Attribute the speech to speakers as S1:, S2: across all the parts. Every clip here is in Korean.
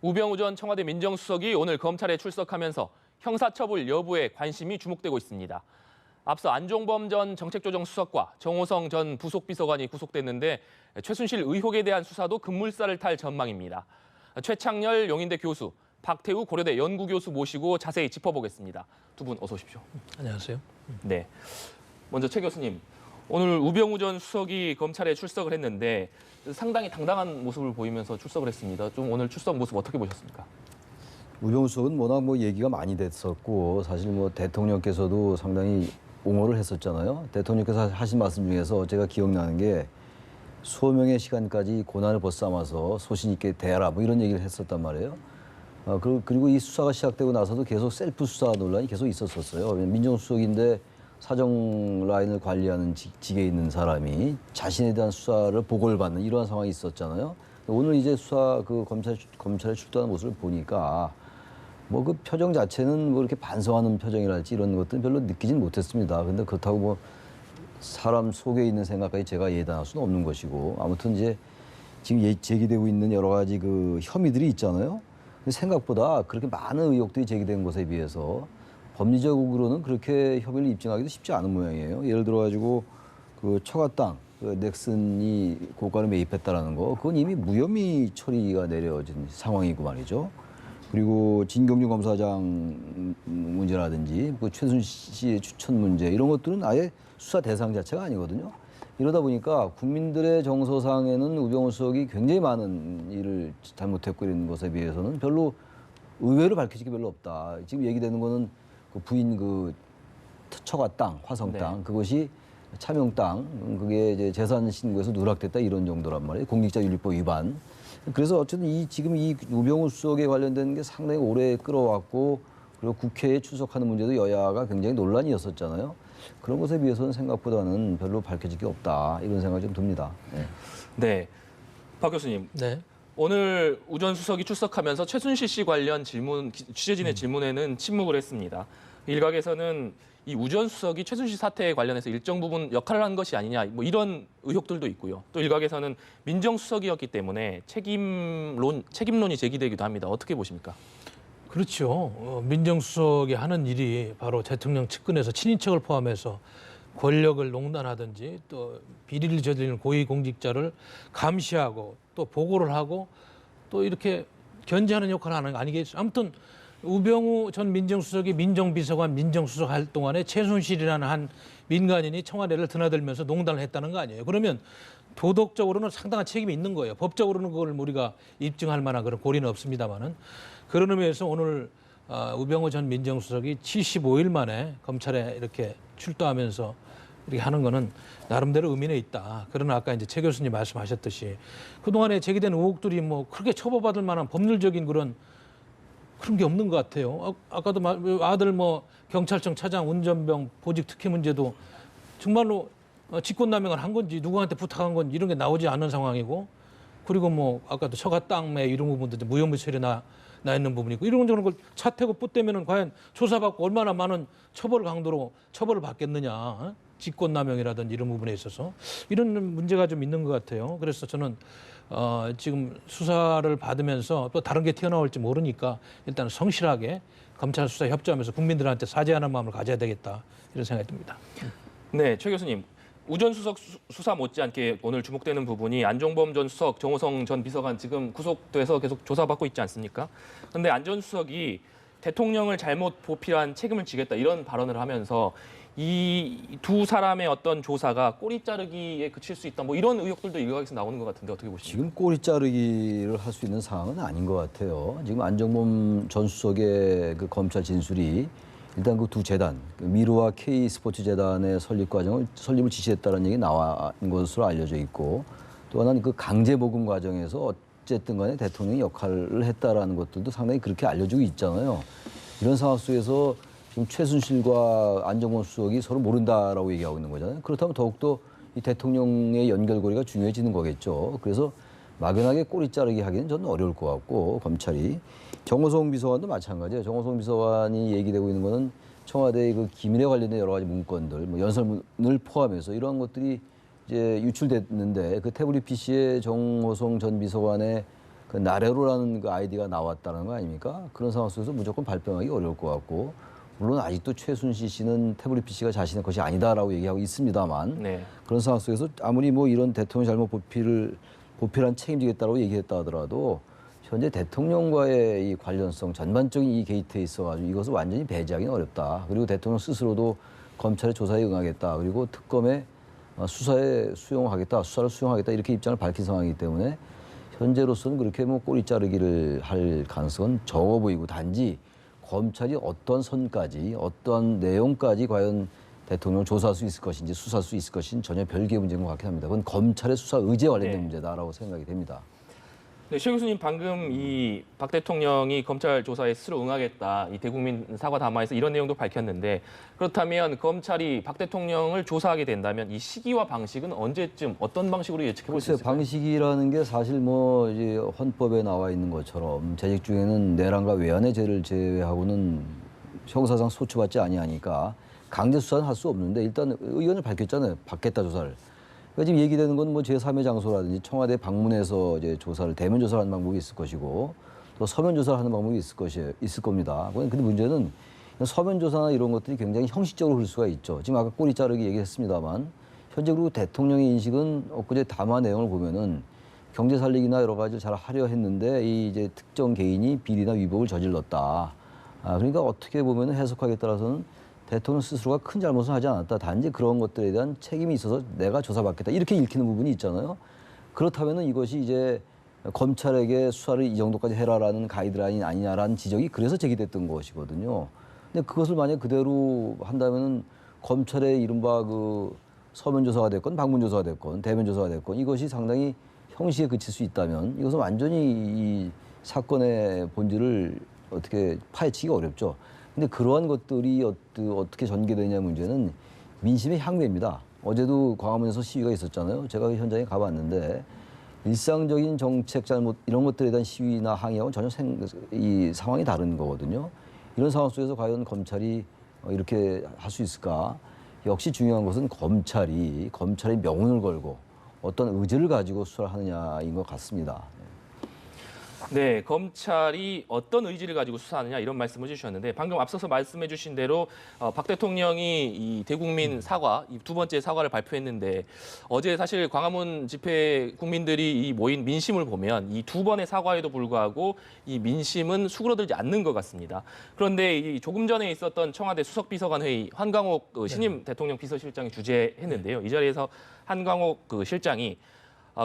S1: 우병우 전 청와대 민정수석이 오늘 검찰에 출석하면서 형사처벌 여부에 관심이 주목되고 있습니다. 앞서 안종범 전 정책조정수석과 정호성 전 부속비서관이 구속됐는데 최순실 의혹에 대한 수사도 급물살을 탈 전망입니다. 최창렬 용인대 교수, 박태우 고려대 연구교수 모시고 자세히 짚어보겠습니다. 두 분 어서 오십시오.
S2: 안녕하세요.
S1: 네, 먼저 최 교수님, 오늘 우병우 전 수석이 검찰에 출석을 했는데 상당히 당당한 모습을 보이면서 출석을 했습니다. 좀 오늘 출석 모습 어떻게 보셨습니까?
S3: 우병우 수석은 워낙 얘기가 많이 됐었고 사실 대통령께서도 상당히 옹호를 했었잖아요. 대통령께서 하신 말씀 중에서 제가 기억나는 게 소명의 시간까지 고난을 벗삼아서 소신 있게 대하라 이런 얘기를 했었단 말이에요. 그리고 이 수사가 시작되고 나서도 계속 셀프 수사 논란이 계속 있었어요. 민정수석인데 사정 라인을 관리하는 직에 있는 사람이 자신에 대한 수사를 보고를 받는 이러한 상황이 있었잖아요. 오늘 이제 검찰에 출두하는 모습을 보니까 그 표정 자체는 이렇게 반성하는 표정이랄지 이런 것들은 별로 느끼진 못했습니다. 근데 그렇다고 사람 속에 있는 생각까지 제가 예단할 수는 없는 것이고 아무튼 이제 지금 제기되고 있는 여러 가지 혐의들이 있잖아요. 근데 생각보다 그렇게 많은 의혹들이 제기된 것에 비해서 법리적으로는 그렇게 혐의를 입증하기도 쉽지 않은 모양이에요. 예를 들어가지고 처가 땅, 넥슨이 고가를 매입했다라는 거, 그건 이미 무혐의 처리가 내려진 상황이고 말이죠. 그리고 진경준 검사장 문제라든지 최순실 씨의 추천 문제 이런 것들은 아예 수사 대상 자체가 아니거든요. 이러다 보니까 국민들의 정서상에는 우병우 수석이 굉장히 많은 일을 잘못했고 이런 것에 비해서는 별로 의외로 밝혀질 게 별로 없다. 지금 얘기되는 거는 부인 처가 땅, 화성 땅, 그것이 차명 땅, 그게 이제 재산 신고에서 누락됐다 이런 정도란 말이에요. 공직자윤리법 위반. 그래서 어쨌든 지금 이 우병우 수석에 관련된 게 상당히 오래 끌어왔고 그리고 국회에 출석하는 문제도 여야가 굉장히 논란이었었잖아요. 그런 것에 비해서는 생각보다는 별로 밝혀질 게 없다 이런 생각이 좀 듭니다.
S1: 네, 박 교수님.
S2: 네.
S1: 오늘 우 전 수석이 출석하면서 최순실 씨 관련 취재진의 질문에는 침묵을 했습니다. 일각에서는 이 우 전 수석이 최순실 사태에 관련해서 일정 부분 역할을 한 것이 아니냐 이런 의혹들도 있고요. 또 일각에서는 민정수석이었기 때문에 책임론이 제기되기도 합니다. 어떻게 보십니까?
S2: 그렇죠. 민정수석이 하는 일이 바로 대통령 측근에서 친인척을 포함해서 권력을 농단하든지 또 비리를 저지르는 고위공직자를 감시하고 또 보고를 하고 또 이렇게 견제하는 역할을 하는 거 아니겠어요? 아무튼 우병우 전 민정수석이 민정비서관, 민정수석 할 동안에 최순실이라는 한 민간인이 청와대를 드나들면서 농단을 했다는 거 아니에요. 그러면 도덕적으로는 상당한 책임이 있는 거예요. 법적으로는 그걸 우리가 입증할 만한 그런 고리는 없습니다만은 그런 의미에서 오늘 우병우 전 민정수석이 75일 만에 검찰에 이렇게 출두하면서 이렇게 하는 거는 나름대로 의미는 있다. 그러나 아까 이제 최 교수님 말씀하셨듯이 그동안에 제기된 의혹들이 크게 처벌받을 만한 법률적인 그런 게 없는 것 같아요. 아까도 아들 경찰청 차장 운전병 보직 특혜 문제도 정말로 직권남용을 한 건지 누구한테 부탁한 건지 이런 게 나오지 않는 상황이고 그리고 아까도 처가 땅매 이런 부분도 무혐의 처리 나 있는 부분이고 이런 걸 차태고 뿌대면은 과연 조사받고 얼마나 많은 처벌 강도로 처벌을 받겠느냐. 직권남용이라든지 이런 부분에 있어서 이런 문제가 좀 있는 것 같아요. 그래서 저는 지금 수사를 받으면서 또 다른 게 튀어나올지 모르니까 일단 성실하게 검찰 수사에 협조하면서 국민들한테 사죄하는 마음을 가져야 되겠다 이런 생각이 듭니다.
S1: 네, 최 교수님. 우 전 수석 수사 못지않게 오늘 주목되는 부분이 안종범 전 수석, 정호성 전 비서관 지금 구속돼서 계속 조사받고 있지 않습니까? 그런데 안 전 수석이 대통령을 잘못 보필한 책임을 지겠다 이런 발언을 하면서 이 두 사람의 어떤 조사가 꼬리 자르기에 그칠 수 있다 이런 의혹들도 일각에서 나오는 것 같은데 어떻게 보십니까?
S3: 지금 꼬리 자르기를 할 수 있는 상황은 아닌 것 같아요. 지금 안종범 전 수석의 검찰 진술이 일단 두 재단, 미르와 K 스포츠 재단의 설립을 지시했다는 얘기 나온 것으로 알려져 있고 또 하나는 강제 복음 과정에서 어쨌든 간에 대통령이 역할을 했다라는 것들도 상당히 그렇게 알려지고 있잖아요. 이런 상황 속에서 지금 최순실과 안종범 수석이 서로 모른다라고 얘기하고 있는 거잖아요. 그렇다면 더욱더 이 대통령의 연결고리가 중요해지는 거겠죠. 그래서 막연하게 꼬리 자르기 하기는 저는 어려울 것 같고 검찰이 정호성 비서관도 마찬가지예요. 정호성 비서관이 얘기되고 있는 거는 청와대의 기밀에 관련된 여러 가지 문건들, 연설문을 포함해서 이러한 것들이 이제 유출됐는데 태블릿 PC에 정호성 전 비서관의 그 나래로라는 그 아이디가 나왔다는 거 아닙니까? 그런 상황 속에서 무조건 발병하기 어려울 것 같고 물론 아직도 최순실 씨는 태블릿 PC가 자신의 것이 아니다라고 얘기하고 있습니다만
S1: 네.
S3: 그런 상황 속에서 아무리 뭐 이런 대통령 잘못 보필한 책임지겠다고 얘기했다 하더라도 현재 대통령과의 이 관련성 전반적인 이 게이트에 있어가지고 이것을 완전히 배제하기는 어렵다. 그리고 대통령 스스로도 검찰의 조사에 응하겠다. 그리고 특검의 수사를 수용하겠다 이렇게 입장을 밝힌 상황이기 때문에 현재로서는 그렇게 뭐 꼬리 자르기를 할 가능성은 적어 보이고 단지 검찰이 어떤 선까지 어떤 내용까지 과연 대통령을 조사할 수 있을 것인지 수사할 수 있을 것인지 전혀 별개의 문제인 것 같긴 합니다. 그건 검찰의 수사 의지에 관련된
S1: 네.
S3: 문제다라고 생각이 됩니다.
S1: 네, 최 교수님 방금 이 박 대통령이 검찰 조사에 스스로 응하겠다 이 대국민 사과 담화에서 이런 내용도 밝혔는데 그렇다면 검찰이 박 대통령을 조사하게 된다면 이 시기와 방식은 언제쯤 어떤 방식으로 예측해 볼 수
S3: 글쎄요,
S1: 있을까요?
S3: 방식이라는 게 사실 뭐 이제 헌법에 나와 있는 것처럼 재직 중에는 내란과 외환의 죄를 제외하고는 형사상 소추받지 아니하니까 강제 수사는 할 수 없는데 일단 의견을 밝혔잖아요. 받겠다 조사를. 그러니까 지금 얘기되는 건 뭐 제3의 장소라든지 청와대 방문해서 이제 조사를 대면 조사를 하는 방법이 있을 것이고 또 서면 조사를 하는 방법이 있을 겁니다. 근데 문제는 서면 조사나 이런 것들이 굉장히 형식적으로 흐를 수가 있죠. 지금 아까 꼬리 자르기 얘기했습니다만 현재 그리고 대통령의 인식은 엊그제 담화 내용을 보면은 경제 살리기나 여러 가지를 잘 하려 했는데 이 이제 특정 개인이 비리나 위법을 저질렀다. 그러니까 어떻게 보면은 해석하기에 따라서는 대통령 스스로가 큰 잘못을 하지 않았다. 단지 그런 것들에 대한 책임이 있어서 내가 조사받겠다. 이렇게 읽히는 부분이 있잖아요. 그렇다면은 이것이 이제 검찰에게 수사를 이 정도까지 해라라는 가이드라인 아니냐라는 지적이 그래서 제기됐던 것이거든요. 근데 그것을 만약 그대로 한다면은 검찰의 이른바 그 서면 조사가 됐건 방문 조사가 됐건 대면 조사가 됐건 이것이 상당히 형식에 그칠 수 있다면 이것은 완전히 이 사건의 본질을 어떻게 파헤치기가 어렵죠. 근데 그러한 것들이 어떻게 전개되냐 문제는 민심의 향배입니다. 어제도 광화문에서 시위가 있었잖아요. 제가 그 현장에 가봤는데 일상적인 정책 잘못 이런 것들에 대한 시위나 항의하고는 전혀 이 상황이 다른 거거든요. 이런 상황 속에서 과연 검찰이 이렇게 할 수 있을까? 역시 중요한 것은 검찰의 명운을 걸고 어떤 의지를 가지고 수사를 하느냐인 것 같습니다.
S1: 네, 검찰이 어떤 의지를 가지고 수사하느냐 이런 말씀을 주셨는데 방금 앞서서 말씀해 주신 대로 박 대통령이 이 대국민 사과, 이 두 번째 사과를 발표했는데 어제 사실 광화문 집회 국민들이 이 모인 민심을 보면 이 두 번의 사과에도 불구하고 이 민심은 수그러들지 않는 것 같습니다. 그런데 이 조금 전에 있었던 청와대 수석비서관 회의 한광옥 신임 대통령 비서실장이 주재했는데요. 이 자리에서 한광옥 실장이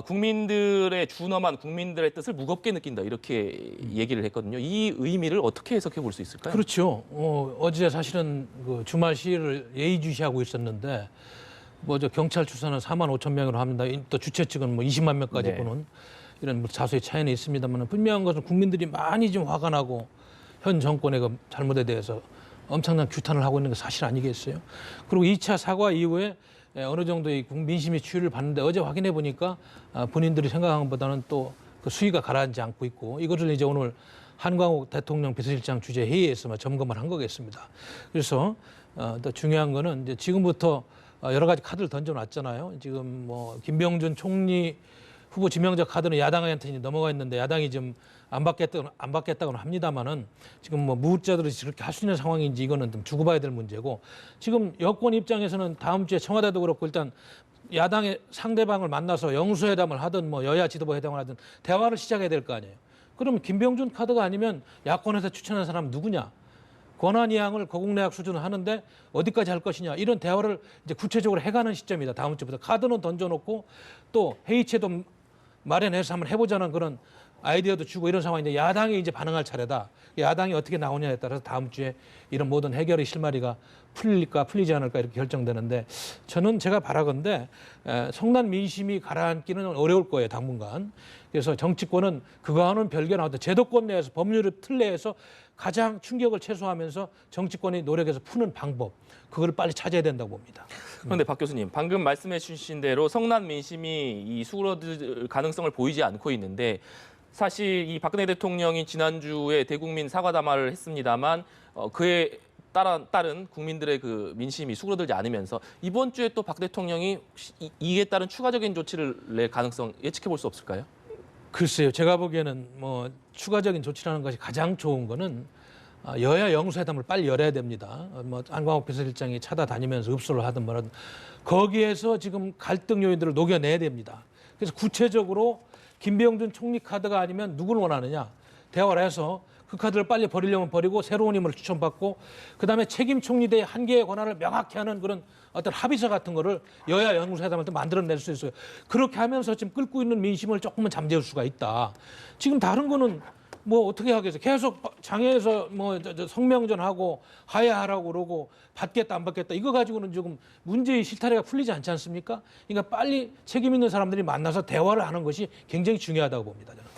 S1: 국민들의 준엄한 국민들의 뜻을 무겁게 느낀다 이렇게 얘기를 했거든요. 이 의미를 어떻게 해석해 볼 수 있을까요?
S2: 그렇죠. 어제 사실은 그 주말 시위를 예의주시하고 있었는데 뭐 저 경찰 추산은 4만 5천 명으로 합니다. 또 주최 측은 뭐 20만 명까지
S1: 네.
S2: 보는 이런 뭐 다소의 차이는 있습니다만 분명한 것은 국민들이 많이 좀 화가 나고 현 정권의 그 잘못에 대해서 엄청난 규탄을 하고 있는 게 사실 아니겠어요? 그리고 2차 사과 이후에 어느 정도의 민심이 추이를 봤는데 어제 확인해 보니까 본인들이 생각한 것보다는 또 그 수위가 가라앉지 않고 있고 이것을 이제 오늘 한광옥 대통령 비서실장 주재 회의에서 점검을 한 거겠습니다. 그래서 더 중요한 거는 이제 지금부터 여러 가지 카드를 던져놨잖아요. 지금 뭐 김병준 총리 후보 지명자 카드는 야당한테 이제 넘어가 있는데 야당이 좀 안 받겠다고는 합니다만은 지금 뭐 무후자들이 그렇게 할 수 있는 상황인지 이거는 좀 두고 봐야 될 문제고 지금 여권 입장에서는 다음 주에 청와대도 그렇고 일단 야당의 상대방을 만나서 영수회담을 하든 뭐 여야 지도부 회담을 하든 대화를 시작해야 될 거 아니에요. 그러면 김병준 카드가 아니면 야권에서 추천한 사람 누구냐? 권한이양을 거국내약 수준을 하는데 어디까지 할 것이냐 이런 대화를 이제 구체적으로 해가는 시점이다. 다음 주부터 카드는 던져놓고 또 회의체도 마련해서 한번 해보자는 그런 아이디어도 주고 이런 상황인데 야당이 이제 반응할 차례다. 야당이 어떻게 나오냐에 따라서 다음 주에 이런 모든 해결의 실마리가 풀릴까 풀리지 않을까 이렇게 결정되는데 저는 제가 바라건대 성난 민심이 가라앉기는 어려울 거예요 당분간. 그래서 정치권은 그거와는 별개로 나왔다. 제도권 내에서 법률의 틀 내에서 가장 충격을 최소화하면서 정치권이 노력해서 푸는 방법 그걸 빨리 찾아야 된다고 봅니다.
S1: 그런데 박 교수님 방금 말씀해 주신 대로 성난 민심이 이 수그러들 가능성을 보이지 않고 있는데 사실 이 박근혜 대통령이 지난주에 대국민 사과담화를 했습니다만 그에 따른 국민들의 그 민심이 수그러들지 않으면서 이번 주에 또 박 대통령이 혹시 이에 따른 추가적인 조치를 낼 가능성 예측해 볼 수 없을까요?
S2: 글쎄요. 제가 보기에는 뭐 추가적인 조치라는 것이 가장 좋은 거는 여야 영수회담을 빨리 열어야 됩니다. 뭐 안광옥 비서실장이 찾아다니면서 읍소를 하든 뭐라든 거기에서 지금 갈등 요인들을 녹여내야 됩니다. 그래서 구체적으로 김병준 총리 카드가 아니면 누구를 원하느냐 대화를 해서 그 카드를 빨리 버리려면 버리고 새로운 인물을 추천받고 그다음에 책임 총리대의 한계의 권한을 명확히 하는 그런 어떤 합의서 같은 거를 여야 영수회담을 또 만들어낼 수 있어요. 그렇게 하면서 지금 끓고 있는 민심을 조금은 잠재울 수가 있다. 지금 다른 거는 뭐 어떻게 하겠어요? 계속 장애에서 뭐 성명전하고 하야하라고 그러고 받겠다 안 받겠다 이거 가지고는 지금 문제의 실타래가 풀리지 않지 않습니까? 그러니까 빨리 책임 있는 사람들이 만나서 대화를 하는 것이 굉장히 중요하다고 봅니다. 저는.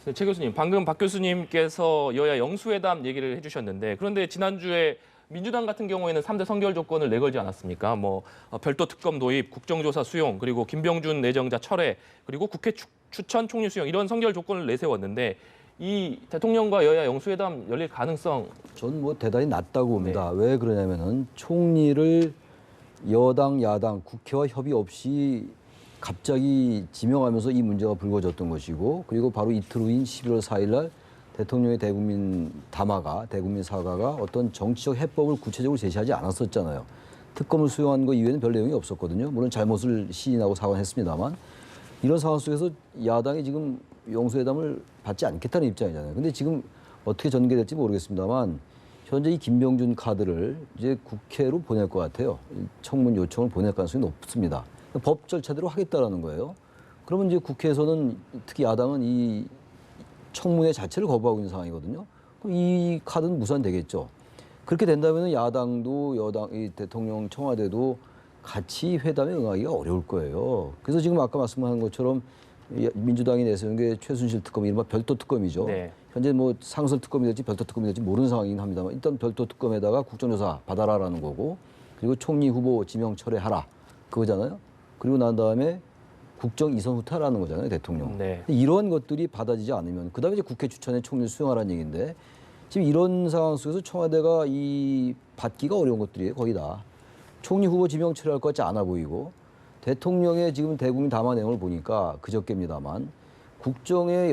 S1: 네, 최 교수님, 방금 박 교수님께서 여야 영수회담 얘기를 해주셨는데 그런데 지난주에 민주당 같은 경우에는 3대 선결 조건을 내걸지 않았습니까? 뭐 별도 특검 도입, 국정조사 수용, 그리고 김병준 내정자 철회, 그리고 국회 추천 총리 수용 이런 선결 조건을 내세웠는데 이 대통령과 여야 영수회담 열릴 가능성
S3: 저는 뭐 대단히 낮다고 봅니다. 왜 그러냐면은 총리를 여당, 야당, 국회와 협의 없이 갑자기 지명하면서 이 문제가 불거졌던 것이고 그리고 바로 이틀 후인 11월 4일 날 대통령의 대국민 담화가 대국민 사과가 어떤 정치적 해법을 구체적으로 제시하지 않았었잖아요. 특검을 수용한 거 이외에는 별 내용이 없었거든요. 물론 잘못을 시인하고 사과했습니다만 이런 상황 속에서 야당이 지금 영수회담을 받지 않겠다는 입장이잖아요. 근데 지금 어떻게 전개될지 모르겠습니다만 현재 이 김병준 카드를 이제 국회로 보낼 것 같아요. 청문 요청을 보낼 가능성이 높습니다. 법 절차대로 하겠다라는 거예요. 그러면 이제 국회에서는 특히 야당은 이 청문회 자체를 거부하고 있는 상황이거든요. 그럼 이 카드는 무산되겠죠. 그렇게 된다면 야당도 여당, 이 대통령 청와대도 같이 회담에 응하기가 어려울 거예요. 그래서 지금 아까 말씀한 것처럼 민주당이 내세운 게 최순실 특검, 이른바 별도 특검이죠.
S1: 네.
S3: 현재 뭐 상설 특검이 될지 별도 특검이 될지 모르는 상황이긴 합니다만 일단 별도 특검에다가 국정조사 받아라라는 거고 그리고 총리 후보 지명 철회하라 그거잖아요. 그리고 난 다음에 국정 이선 후퇴하라는 거잖아요, 대통령.
S1: 네.
S3: 이런 것들이 받아지지 않으면 그다음에 이제 국회 추천에 총리를 수용하라는 얘기인데 지금 이런 상황 속에서 청와대가 이 받기가 어려운 것들이에요, 거의 다. 총리 후보 지명 철회할 것 같지 않아 보이고 대통령의 지금 대국민 담화 내용을 보니까 그저께입니다만 국정에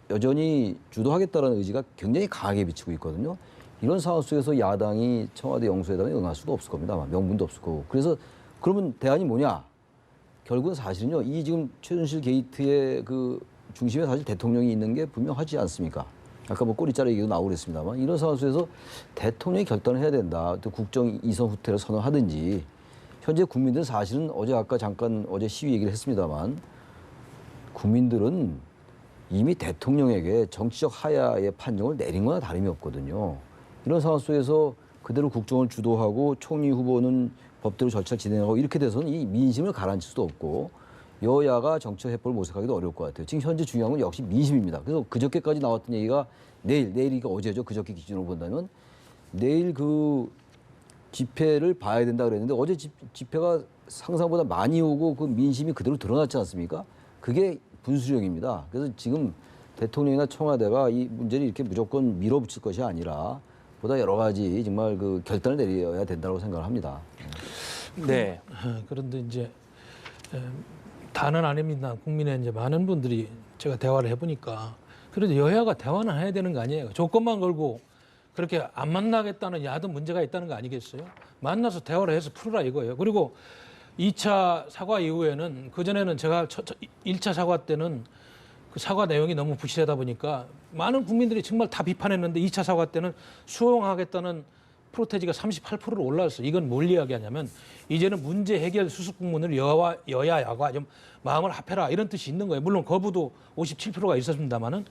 S3: 여전히 주도하겠다는 의지가 굉장히 강하게 비치고 있거든요. 이런 상황 속에서 야당이 청와대 영수회담에 응할 수도 없을 겁니다. 명분도 없을 거고. 그래서 그러면 대안이 뭐냐? 결국은 사실은요. 이 지금 최순실 게이트의 그 중심에 사실 대통령이 있는 게 분명하지 않습니까? 아까 뭐 꼬리자르 얘기도 나오고 그랬습니다만 이런 상황 속에서 대통령이 결단을 해야 된다. 또 국정 이선 후퇴를 선언하든지 현재 국민들은 사실은 아까 잠깐 시위 얘기를 했습니다만 국민들은 이미 대통령에게 정치적 하야의 판정을 내린 거나 다름이 없거든요. 이런 상황 속에서 그대로 국정을 주도하고 총리 후보는 법대로 절차를 진행하고 이렇게 돼서는 이 민심을 가라앉힐 수도 없고 여야가 정치적 해법을 모색하기도 어려울 것 같아요. 지금 현재 중요한 건 역시 민심입니다. 그래서 그저께까지 나왔던 얘기가 내일이 어제죠. 그저께 기준으로 본다면 내일 그 집회를 봐야 된다 그랬는데 어제 집회가 상상보다 많이 오고 그 민심이 그대로 드러났지 않습니까? 그게 분수령입니다. 그래서 지금 대통령이나 청와대가 이 문제를 이렇게 무조건 밀어붙일 것이 아니라 보다 여러 가지 정말 그 결단을 내려야 된다고 생각을 합니다.
S1: 네.
S2: 그런데 이제 다는 아닙니다. 국민의 이제 많은 분들이 제가 대화를 해보니까 그래도 여야가 대화는 해야 되는 거 아니에요. 조건만 걸고 그렇게 안 만나겠다는 야도 문제가 있다는 거 아니겠어요? 만나서 대화를 해서 풀으라 이거예요. 그리고 2차 사과 이후에는 그전에는 제가 1차 사과 때는 그 사과 내용이 너무 부실하다 보니까 많은 국민들이 정말 다 비판했는데 2차 사과 때는 수용하겠다는 프로테지가 38%로 올라왔어요. 이건 뭘 이야기하냐면 이제는 문제 해결 수습 국문을 여야가 좀 마음을 합해라 이런 뜻이 있는 거예요. 물론 거부도 57%가 있었습니다만은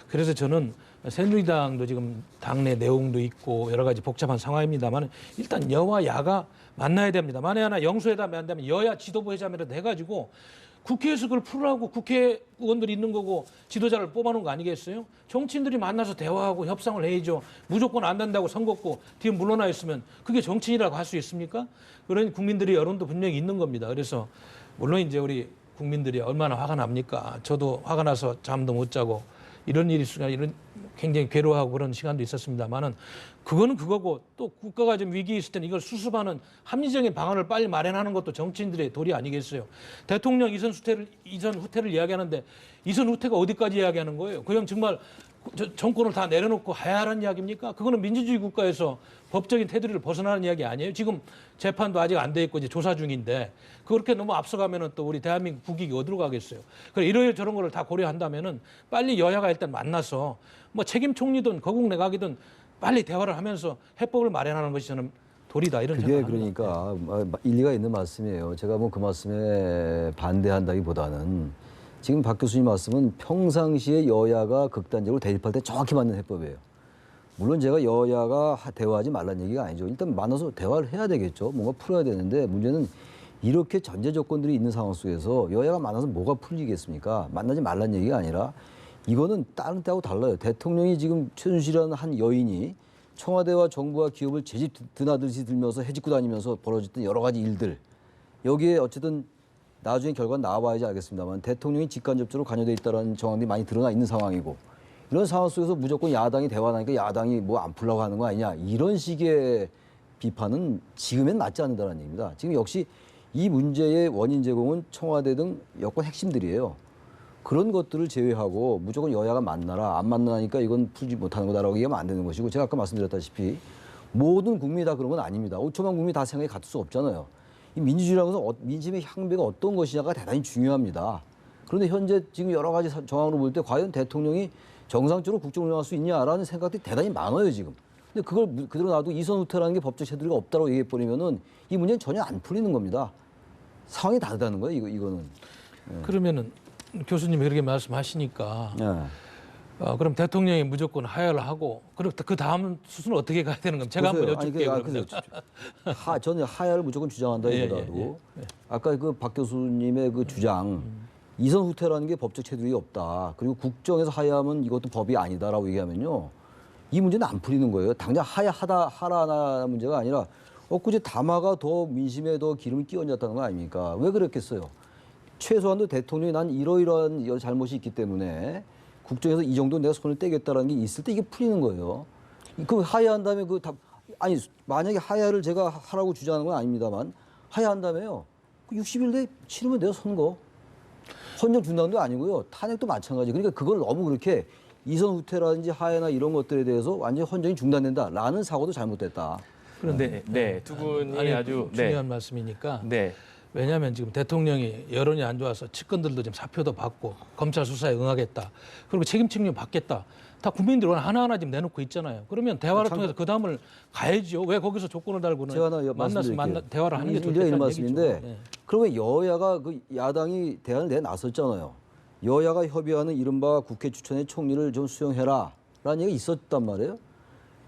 S2: 그래서 저는 새누리당도 지금 당내 내용도 있고 여러 가지 복잡한 상황입니다만 일단 여와 야가 만나야 됩니다. 만에 하나 영수회담이 안 되면 여야 지도부 회담이라도 해가지고 국회에서 그걸 풀으라고 국회의원들이 있는 거고 지도자를 뽑아놓은 거 아니겠어요? 정치인들이 만나서 대화하고 협상을 해야죠. 무조건 안 된다고 선거고 뒤에 물러나 있으면 그게 정치인이라고 할 수 있습니까? 그런 국민들의 여론도 분명히 있는 겁니다. 그래서 물론 이제 우리 국민들이 얼마나 화가 납니까? 저도 화가 나서 잠도 못 자고 이런 일이 있으니까 이런 굉장히 괴로워하고 그런 시간도 있었습니다만은 그거는 그거고 또 국가가 좀 위기 있을 때는 이걸 수습하는 합리적인 방안을 빨리 마련하는 것도 정치인들의 도리 아니겠어요. 대통령 이선 후퇴를 이야기하는데 이선 후퇴가 어디까지 이야기하는 거예요? 그냥 정말 정권을 다 내려놓고 해야 하는 이야기입니까? 그거는 민주주의 국가에서 법적인 테두리를 벗어나는 이야기 아니에요? 지금 재판도 아직 안 돼 있고 이제 조사 중인데 그렇게 너무 앞서가면은 또 우리 대한민국 국익이 어디로 가겠어요? 그래 이런 거를 다 고려한다면은 빨리 여야가 일단 만나서 뭐 책임 총리든 거국 내각이든 빨리 대화를 하면서 해법을 마련하는 것이 저는 도리다 이런
S3: 그게
S2: 생각합니다.
S3: 그러니까 일리가 있는 말씀이에요. 제가 뭐 그 말씀에 반대한다기보다는 지금 박 교수님 말씀은 평상시에 여야가 극단적으로 대립할 때 정확히 맞는 해법이에요. 물론 제가 여야가 대화하지 말라는 얘기가 아니죠. 일단 만나서 대화를 해야 되겠죠. 뭔가 풀어야 되는데 문제는 이렇게 전제 조건들이 있는 상황 속에서 여야가 만나서 뭐가 풀리겠습니까? 만나지 말라는 얘기가 아니라 이거는 다른 때하고 달라요. 대통령이 지금 최순실이라는 한 여인이 청와대와 정부와 기업을 제집 드나들듯이 들면서 해집고 다니면서 벌어졌던 여러 가지 일들. 여기에 어쨌든 나중에 결과는 나와봐야지 알겠습니다만 대통령이 직간접적으로 관여돼 있다는 정황들이 많이 드러나 있는 상황이고 이런 상황 속에서 무조건 야당이 대화하니까 야당이 뭐 안 풀려고 하는 거 아니냐 이런 식의 비판은 지금엔 맞지 않는다는 얘기입니다. 지금 역시 이 문제의 원인 제공은 청와대 등 여권 핵심들이에요. 그런 것들을 제외하고 무조건 여야가 만나라 안 만나니까 이건 풀지 못하는 거다라고 얘기하면 안 되는 것이고 제가 아까 말씀드렸다시피 모든 국민이 다 그런 건 아닙니다. 5천만 국민이 다 생각이 같을 수 없잖아요. 이 민주주의라는 것은 민심의 향배가 어떤 것이냐가 대단히 중요합니다. 그런데 현재 지금 여러 가지 정황으로 볼 때 과연 대통령이 정상적으로 국정을 운영할 수 있냐라는 생각들이 대단히 많아요 지금. 근데 그걸 그대로 놔도 이선 후퇴라는 게 법적 테두리가 없다고 얘기해버리면은 이 문제는 전혀 안 풀리는 겁니다. 상황이 다르다는 거예요 이거는.
S2: 그러면은 교수님이 그렇게 말씀하시니까
S3: 네.
S2: 그럼 대통령이 무조건 하야를 하고 그리고 그 다음 수순은 어떻게 가야 되는 겁니까? 제가 한번 여쭙게요.
S3: 저는 하야를 무조건 주장한다기보다도 아까 그 박 교수님의 그 주장 이선 후퇴라는 게 법적 테두리가 없다. 그리고 국정에서 하야하면 이것도 법이 아니다라고 얘기하면요. 이 문제는 안 풀리는 거예요. 당장 하라 문제가 아니라 엊그제 담화가 더 민심에 더 기름을 끼얹었다는 거 아닙니까? 왜 그랬겠어요? 최소한도 대통령이 난 이러이러한 여러 잘못이 있기 때문에 국정에서 이 정도 내가 손을 떼겠다라는 게 있을 때 이게 풀리는 거예요. 그 하야한 다음에 아니 만약에 하야를 제가 하라고 주장하는 건 아닙니다만 하야한 다음에요. 그 60일 내에 치르면 돼요 선거. 헌정 준다는 게 아니고요. 탄핵도 마찬가지. 그러니까 그걸 너무 그렇게 이선 후퇴라든지 하야나 이런 것들에 대해서 완전히 헌정이 중단된다라는 사고도 잘못됐다.
S1: 그런데 네, 두 분이 아주
S2: 중요한 말씀이니까.
S1: 네.
S2: 왜냐하면 지금 대통령이 여론이 안 좋아서 측근들도 지금 사표도 받고 검찰 수사에 응하겠다. 그리고 책임 책임 받겠다. 다 국민들이 하나하나 지금 내놓고 있잖아요. 그러면 대화를 통해서 그 다음을 가야죠. 왜 거기서 조건을 달고는
S3: 제가 하나
S2: 만나서 대화를 하는 게 좋겠다는
S3: 이런
S2: 얘기죠.
S3: 말씀인데
S2: 네.
S3: 그러면 여야가 그 야당이 대안을 내놨었잖아요. 여야가 협의하는 이른바 국회 추천의 총리를 좀 수용해라라는 얘기가 있었단 말이에요.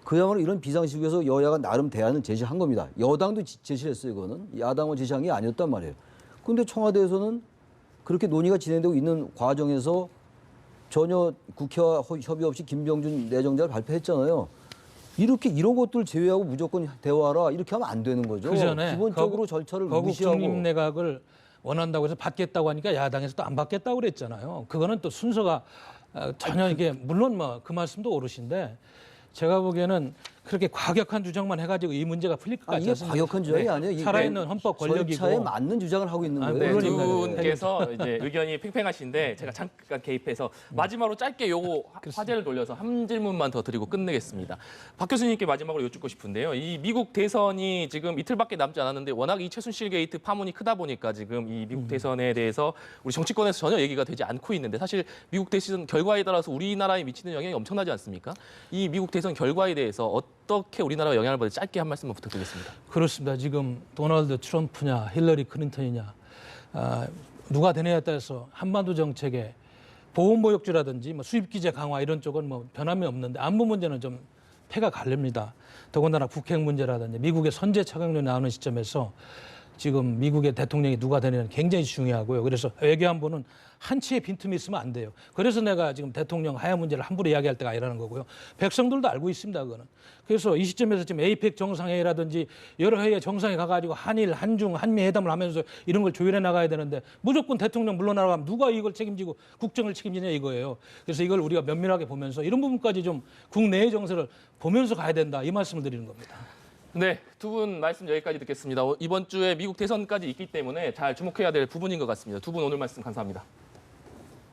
S3: 그야말로 이런 비상시국에서 여야가 나름 대안을 제시한 겁니다. 여당도 제시를 했어요. 이거는 야당을 제시한 게 아니었단 말이에요. 그런데 청와대에서는 그렇게 논의가 진행되고 있는 과정에서 전혀 국회와 협의 없이 김병준 내정자를 발표했잖아요. 이런 것들 제외하고 무조건 대화하라 이렇게 하면 안 되는 거죠.
S2: 그 전에
S3: 기본적으로 절차를
S2: 거국
S3: 무시하고.
S2: 중립내각을 원한다고 해서 받겠다고 하니까 야당에서 또 안 받겠다고 그랬잖아요. 그거는 또 순서가 전혀 이게 물론 뭐 그 말씀도 옳으신데 제가 보기에는 그렇게 과격한 주장만 해가지고 이 문제가 풀릴 것 같지
S3: 이게
S2: 않습니다.
S3: 과격한 주장이 아니에요. 이게
S2: 살아있는 헌법 권력이고
S3: 절차에 맞는 주장을 하고 있는 거예요.
S1: 네, 두
S2: 물론입니다.
S1: 분께서 이제 의견이 팽팽하신데 제가 잠깐 개입해서 마지막으로 짧게 요거 화제를 돌려서 한 질문만 더 드리고 끝내겠습니다. 박 교수님께 마지막으로 여쭙고 싶은데요. 이 미국 대선이 지금 이틀밖에 남지 않았는데 워낙 이 최순실 게이트 파문이 크다 보니까 지금 이 미국 대선에 대해서 우리 정치권에서 전혀 얘기가 되지 않고 있는데 사실 미국 대선 결과에 따라서 우리나라에 미치는 영향이 엄청나지 않습니까? 이 미국 대선 결과에 대해서 어떻게 우리나라가 영향을 받을지 짧게 한 말씀만 부탁드리겠습니다.
S2: 그렇습니다. 지금 도널드 트럼프냐 힐러리 클린턴이냐 누가 되느냐에 따라서 한반도 정책에 보호무역주라든지 뭐 수입 규제 강화 이런 쪽은 뭐 변함이 없는데 안보 문제는 좀 패가 갈립니다. 더군다나 북핵 문제라든지 미국의 선제 착용론이 나오는 시점에서 지금 미국의 대통령이 누가 되느냐는 굉장히 중요하고요. 그래서 외교안보는 한치의 빈틈이 있으면 안 돼요. 그래서 내가 지금 대통령 하야 문제를 함부로 이야기할 때가 아니라는 거고요. 백성들도 알고 있습니다. 그거는. 그래서 이 시점에서 지금 에이펙 정상회의라든지 여러 회의 정상에 가가지고 한일, 한중, 한미 회담을 하면서 이런 걸 조율해 나가야 되는데 무조건 대통령 물러나라고 하면 누가 이걸 책임지고 국정을 책임지냐 이거예요. 그래서 이걸 우리가 면밀하게 보면서 이런 부분까지 좀 국내의 정세를 보면서 가야 된다. 이 말씀을 드리는 겁니다.
S1: 네, 두 분 말씀 여기까지 듣겠습니다. 이번 주에 미국 대선까지 있기 때문에 잘 주목해야 될 부분인 것 같습니다. 두 분 오늘 말씀 감사합니다.